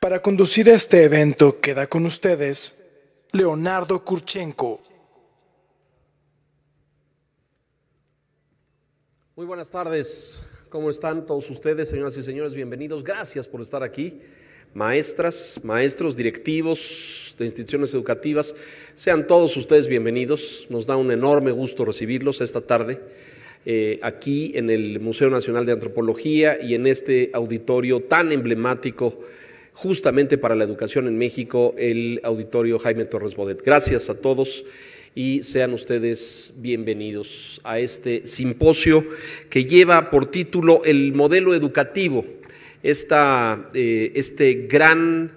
Para conducir este evento queda con ustedes Leonardo Kurchenko. Muy buenas tardes, ¿cómo están todos ustedes, señoras y señores? Bienvenidos, gracias por estar aquí. Maestras, maestros, directivos de instituciones educativas, sean todos ustedes bienvenidos. Nos da un enorme gusto recibirlos esta tarde aquí en el Museo Nacional de Antropología y en este auditorio tan emblemático justamente para la educación en México, el Auditorio Jaime Torres Bodet. Gracias a todos y sean ustedes bienvenidos a este simposio que lleva por título El modelo educativo, este gran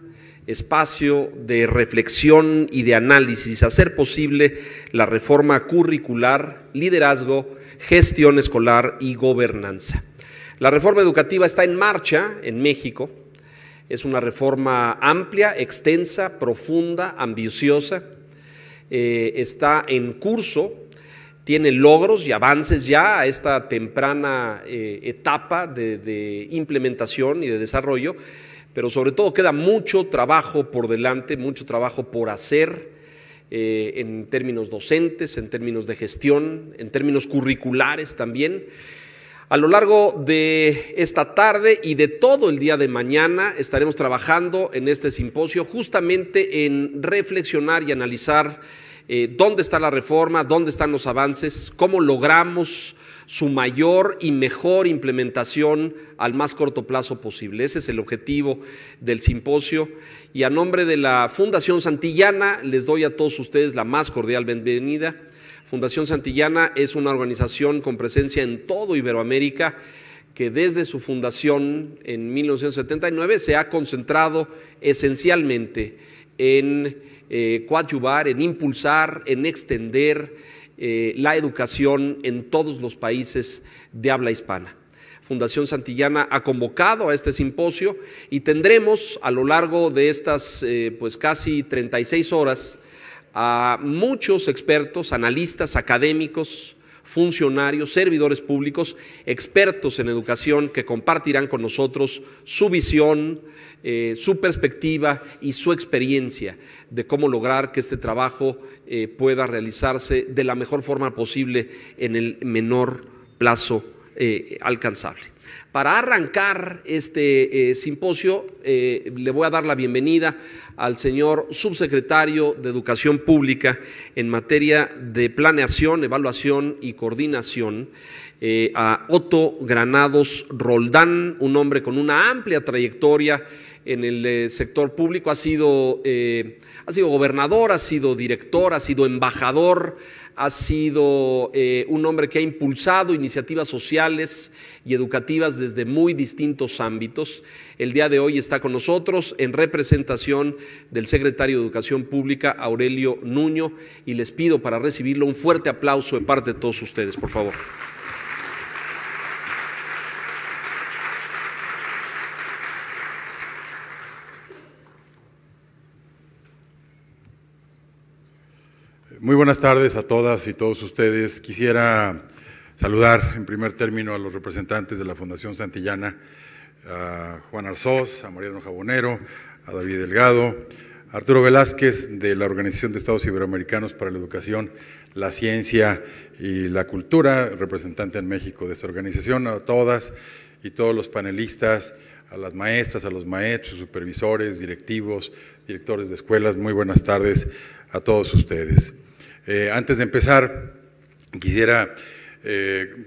espacio de reflexión y de análisis, hacer posible la reforma curricular, liderazgo, gestión escolar y gobernanza. La reforma educativa está en marcha en México. Es una reforma amplia, extensa, profunda, ambiciosa. Está en curso, tiene logros y avances ya a esta temprana etapa de implementación y de desarrollo, pero sobre todo queda mucho trabajo por delante, mucho trabajo por hacer en términos docentes, en términos de gestión, en términos curriculares también. A lo largo de esta tarde y de todo el día de mañana estaremos trabajando en este simposio justamente en reflexionar y analizar dónde está la reforma, dónde están los avances, cómo logramos su mayor y mejor implementación al más corto plazo posible. Ese es el objetivo del simposio y a nombre de la Fundación Santillana les doy a todos ustedes la más cordial bienvenida. Fundación Santillana es una organización con presencia en todo Iberoamérica que desde su fundación en 1979 se ha concentrado esencialmente en coadyuvar, en impulsar, en extender la educación en todos los países de habla hispana. Fundación Santillana ha convocado a este simposio y tendremos a lo largo de estas casi 36 horas a muchos expertos, analistas, académicos, funcionarios, servidores públicos, expertos en educación que compartirán con nosotros su visión, su perspectiva y su experiencia de cómo lograr que este trabajo pueda realizarse de la mejor forma posible en el menor plazo alcanzable. Para arrancar este simposio, le voy a dar la bienvenida al señor subsecretario de Educación Pública en materia de planeación, evaluación y coordinación, a Otto Granados Roldán, un hombre con una amplia trayectoria en el sector público. Ha sido gobernador, ha sido director, ha sido embajador, ha sido un hombre que ha impulsado iniciativas sociales y educativas desde muy distintos ámbitos. El día de hoy está con nosotros en representación del secretario de Educación Pública, Aurelio Nuño, y les pido para recibirlo un fuerte aplauso de parte de todos ustedes, por favor. Muy buenas tardes a todas y todos ustedes. Quisiera saludar en primer término a los representantes de la Fundación Santillana, a Juan Arzós, a Mariano Jabonero, a David Delgado, a Arturo Velázquez de la Organización de Estados Iberoamericanos para la Educación, la Ciencia y la Cultura, representante en México de esta organización, a todas y todos los panelistas, a las maestras, a los maestros, supervisores, directivos, directores de escuelas. Muy buenas tardes a todos ustedes. Antes de empezar, quisiera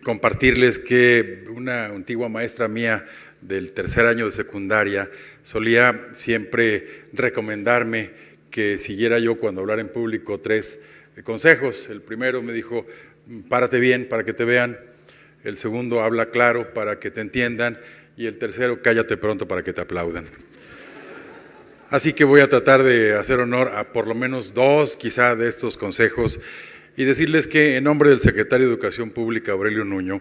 compartirles que una antigua maestra mía del tercer año de secundaria solía siempre recomendarme que siguiera yo cuando hablara en público 3 consejos. El primero me dijo: párate bien para que te vean. El segundo, habla claro para que te entiendan. Y el tercero, cállate pronto para que te aplaudan. Así que voy a tratar de hacer honor a por lo menos 2 quizá de estos consejos y decirles que en nombre del secretario de Educación Pública, Aurelio Nuño,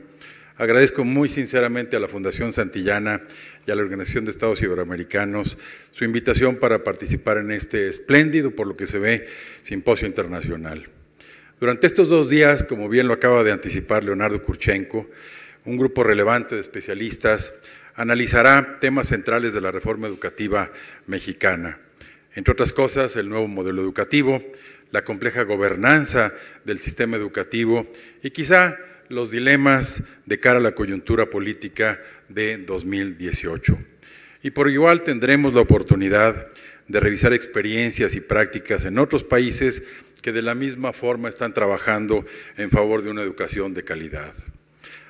agradezco muy sinceramente a la Fundación Santillana y a la Organización de Estados Iberoamericanos su invitación para participar en este espléndido, por lo que se ve, simposio internacional. Durante estos 2 días, como bien lo acaba de anticipar Leonardo Kurchenko, un grupo relevante de especialistas analizará temas centrales de la reforma educativa mexicana. Entre otras cosas, el nuevo modelo educativo, la compleja gobernanza del sistema educativo y quizá los dilemas de cara a la coyuntura política de 2018. Y por igual tendremos la oportunidad de revisar experiencias y prácticas en otros países que de la misma forma están trabajando en favor de una educación de calidad.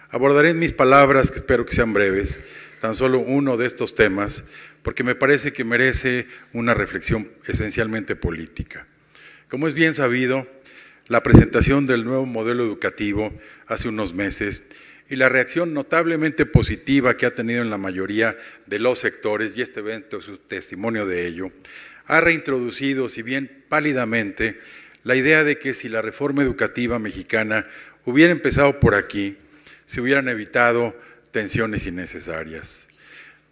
Abordaré en mis palabras, que espero que sean breves, tan solo uno de estos temas, porque me parece que merece una reflexión esencialmente política. Como es bien sabido, la presentación del nuevo modelo educativo hace unos meses y la reacción notablemente positiva que ha tenido en la mayoría de los sectores, y este evento es un testimonio de ello, ha reintroducido, si bien pálidamente, la idea de que si la reforma educativa mexicana hubiera empezado por aquí, se hubieran evitado tensiones innecesarias.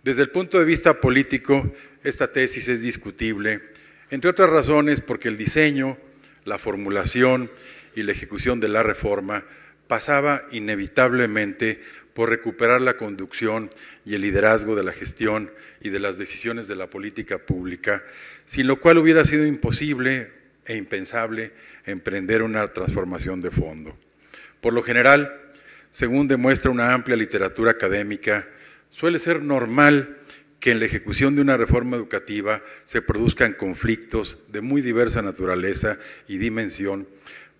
Desde el punto de vista político, esta tesis es discutible, entre otras razones porque el diseño, la formulación y la ejecución de la reforma pasaba inevitablemente por recuperar la conducción y el liderazgo de la gestión y de las decisiones de la política pública, sin lo cual hubiera sido imposible e impensable emprender una transformación de fondo. Por lo general, según demuestra una amplia literatura académica, suele ser normal que en la ejecución de una reforma educativa se produzcan conflictos de muy diversa naturaleza y dimensión,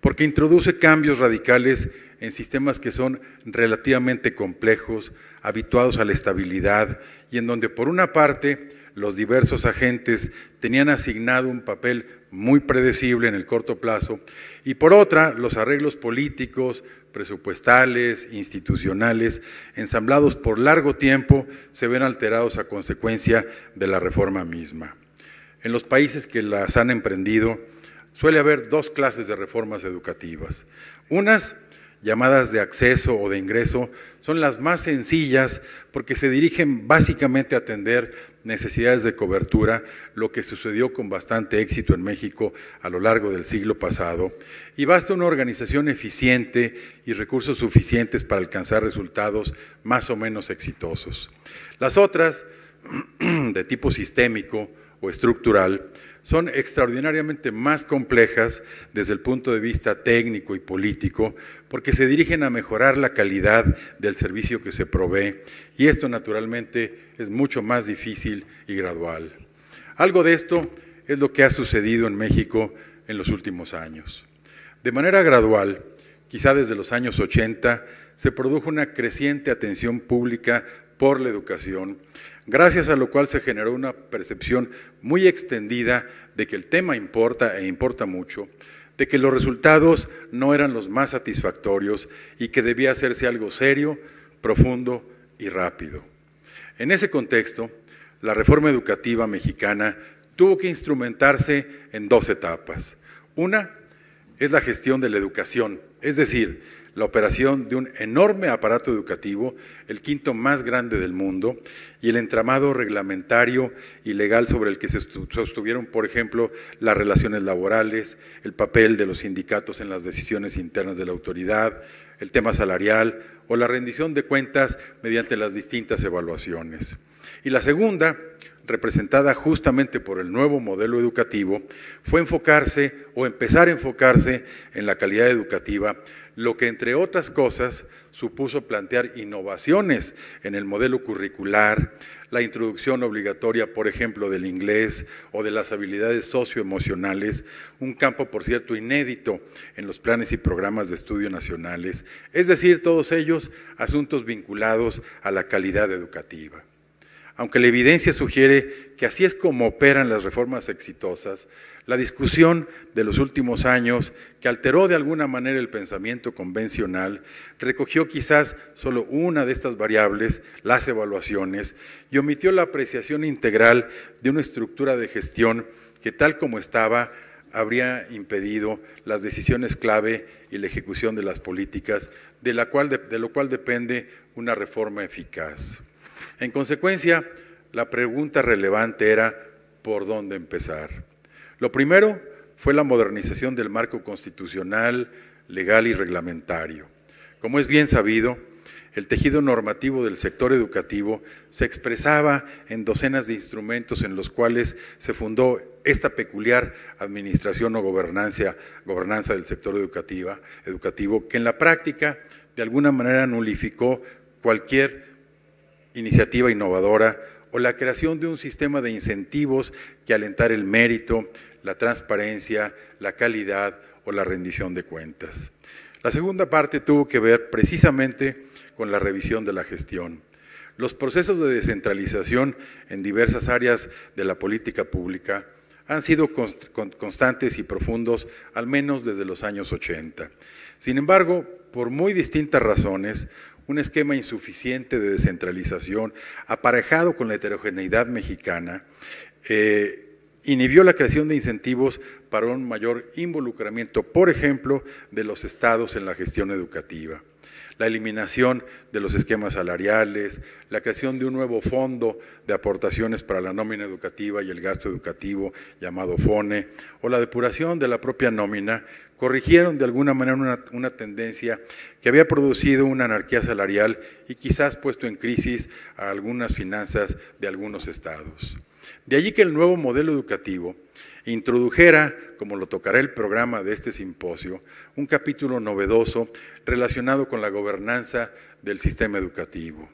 porque introduce cambios radicales en sistemas que son relativamente complejos, habituados a la estabilidad y en donde por una parte los diversos agentes tenían asignado un papel muy predecible en el corto plazo y por otra los arreglos políticos, presupuestales, institucionales, ensamblados por largo tiempo, se ven alterados a consecuencia de la reforma misma. En los países que las han emprendido, suele haber dos clases de reformas educativas. Unas, llamadas de acceso o de ingreso, son las más sencillas porque se dirigen básicamente a atender necesidades de cobertura, lo que sucedió con bastante éxito en México a lo largo del siglo pasado, y basta una organización eficiente y recursos suficientes para alcanzar resultados más o menos exitosos. Las otras, de tipo sistémico o estructural, son extraordinariamente más complejas desde el punto de vista técnico y político porque se dirigen a mejorar la calidad del servicio que se provee y esto naturalmente es mucho más difícil y gradual. Algo de esto es lo que ha sucedido en México en los últimos años. De manera gradual, quizá desde los años 80, se produjo una creciente atención pública por la educación, gracias a lo cual se generó una percepción muy extendida de que el tema importa e importa mucho, de que los resultados no eran los más satisfactorios y que debía hacerse algo serio, profundo y rápido. En ese contexto, la reforma educativa mexicana tuvo que instrumentarse en dos etapas. Una es la gestión de la educación, es decir, la operación de un enorme aparato educativo, el quinto más grande del mundo, y el entramado reglamentario y legal sobre el que se sostuvieron, por ejemplo, las relaciones laborales, el papel de los sindicatos en las decisiones internas de la autoridad, el tema salarial o la rendición de cuentas mediante las distintas evaluaciones. Y la segunda, representada justamente por el nuevo modelo educativo, fue enfocarse o empezar a enfocarse en la calidad educativa, lo que entre otras cosas supuso plantear innovaciones en el modelo curricular, la introducción obligatoria, por ejemplo, del inglés o de las habilidades socioemocionales, un campo, por cierto, inédito en los planes y programas de estudio nacionales, es decir, todos ellos asuntos vinculados a la calidad educativa. Aunque la evidencia sugiere que así es como operan las reformas exitosas, la discusión de los últimos años, que alteró de alguna manera el pensamiento convencional, recogió quizás solo una de estas variables, las evaluaciones, y omitió la apreciación integral de una estructura de gestión que tal como estaba, habría impedido las decisiones clave y la ejecución de las políticas, de lo cual depende una reforma eficaz. En consecuencia, la pregunta relevante era ¿por dónde empezar? Lo primero fue la modernización del marco constitucional, legal y reglamentario. Como es bien sabido, el tejido normativo del sector educativo se expresaba en docenas de instrumentos en los cuales se fundó esta peculiar administración o gobernanza del sector educativo, que en la práctica de alguna manera nulificó cualquier iniciativa innovadora o la creación de un sistema de incentivos que alentara el mérito, la transparencia, la calidad o la rendición de cuentas. La segunda parte tuvo que ver precisamente con la revisión de la gestión. Los procesos de descentralización en diversas áreas de la política pública han sido constantes y profundos, al menos desde los años 80. Sin embargo, por muy distintas razones, un esquema insuficiente de descentralización, aparejado con la heterogeneidad mexicana, inhibió la creación de incentivos para un mayor involucramiento, por ejemplo, de los estados en la gestión educativa. La eliminación de los esquemas salariales, la creación de un nuevo fondo de aportaciones para la nómina educativa y el gasto educativo llamado FONE, o la depuración de la propia nómina, corrigieron de alguna manera una tendencia que había producido una anarquía salarial y quizás puesto en crisis a algunas finanzas de algunos estados. De allí que el nuevo modelo educativo introdujera, como lo tocará el programa de este simposio, un capítulo novedoso relacionado con la gobernanza del sistema educativo.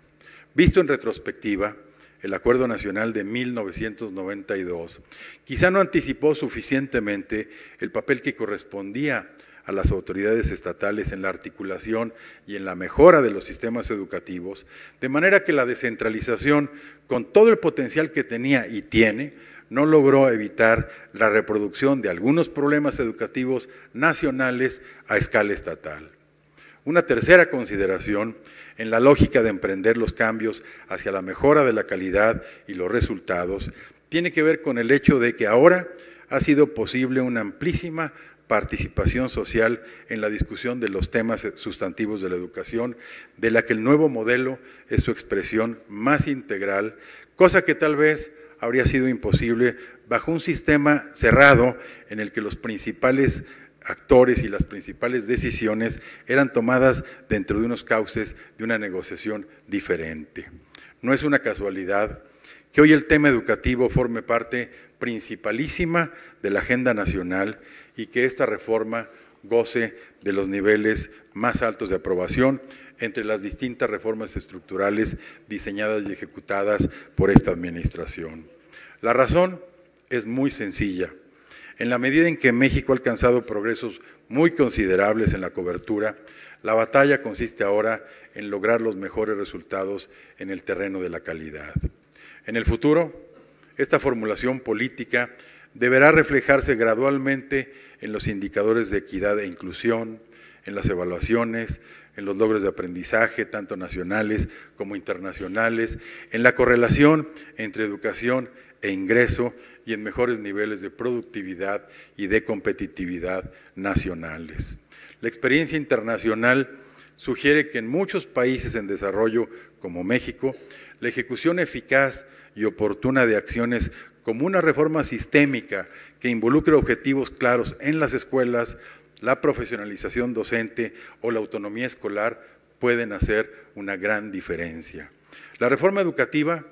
Visto en retrospectiva, el Acuerdo Nacional de 1992 quizá no anticipó suficientemente el papel que correspondía a las autoridades estatales en la articulación y en la mejora de los sistemas educativos, de manera que la descentralización, con todo el potencial que tenía y tiene, no logró evitar la reproducción de algunos problemas educativos nacionales a escala estatal. Una tercera consideración, en la lógica de emprender los cambios hacia la mejora de la calidad y los resultados, tiene que ver con el hecho de que ahora ha sido posible una amplísima participación social en la discusión de los temas sustantivos de la educación, de la que el nuevo modelo es su expresión más integral, cosa que tal vez habría sido imposible bajo un sistema cerrado en el que los principales actores y las principales decisiones eran tomadas dentro de unos cauces de una negociación diferente. No es una casualidad que hoy el tema educativo forme parte principalísima de la agenda nacional y que esta reforma goce de los niveles más altos de aprobación entre las distintas reformas estructurales diseñadas y ejecutadas por esta administración. La razón es muy sencilla. En la medida en que México ha alcanzado progresos muy considerables en la cobertura, la batalla consiste ahora en lograr los mejores resultados en el terreno de la calidad. En el futuro, esta formulación política deberá reflejarse gradualmente en los indicadores de equidad e inclusión, en las evaluaciones, en los logros de aprendizaje, tanto nacionales como internacionales, en la correlación entre educación e ingreso y en mejores niveles de productividad y de competitividad nacionales. La experiencia internacional sugiere que en muchos países en desarrollo como México, la ejecución eficaz y oportuna de acciones como una reforma sistémica que involucre objetivos claros en las escuelas, la profesionalización docente o la autonomía escolar pueden hacer una gran diferencia. La reforma educativa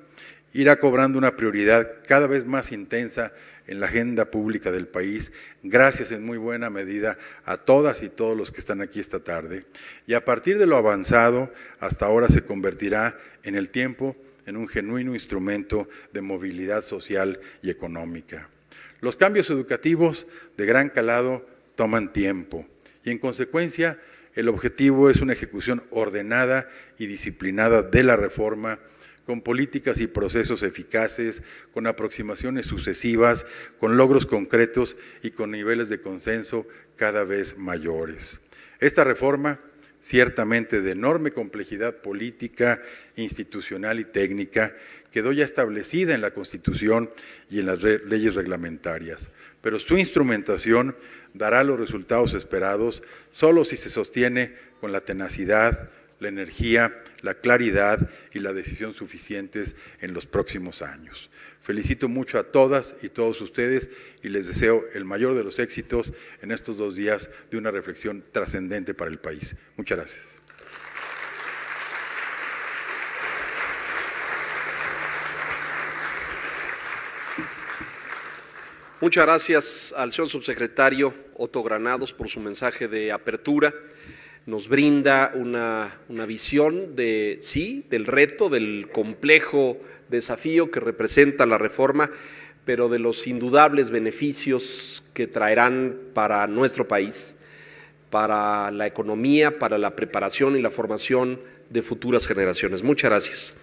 irá cobrando una prioridad cada vez más intensa en la agenda pública del país, gracias en muy buena medida a todas y todos los que están aquí esta tarde, y a partir de lo avanzado, hasta ahora se convertirá en el tiempo en un genuino instrumento de movilidad social y económica. Los cambios educativos de gran calado toman tiempo y en consecuencia el objetivo es una ejecución ordenada y disciplinada de la reforma, con políticas y procesos eficaces, con aproximaciones sucesivas, con logros concretos y con niveles de consenso cada vez mayores. Esta reforma, ciertamente de enorme complejidad política, institucional y técnica, quedó ya establecida en la Constitución y en las leyes reglamentarias, pero su instrumentación dará los resultados esperados solo si se sostiene con la tenacidad, la energía, la claridad y la decisión suficientes en los próximos años. Felicito mucho a todas y todos ustedes y les deseo el mayor de los éxitos en estos 2 días de una reflexión trascendente para el país. Muchas gracias. Muchas gracias al señor subsecretario Otto Granados por su mensaje de apertura. Nos brinda una visión del reto, del complejo desafío que representa la reforma, pero de los indudables beneficios que traerán para nuestro país, para la economía, para la preparación y la formación de futuras generaciones. Muchas gracias.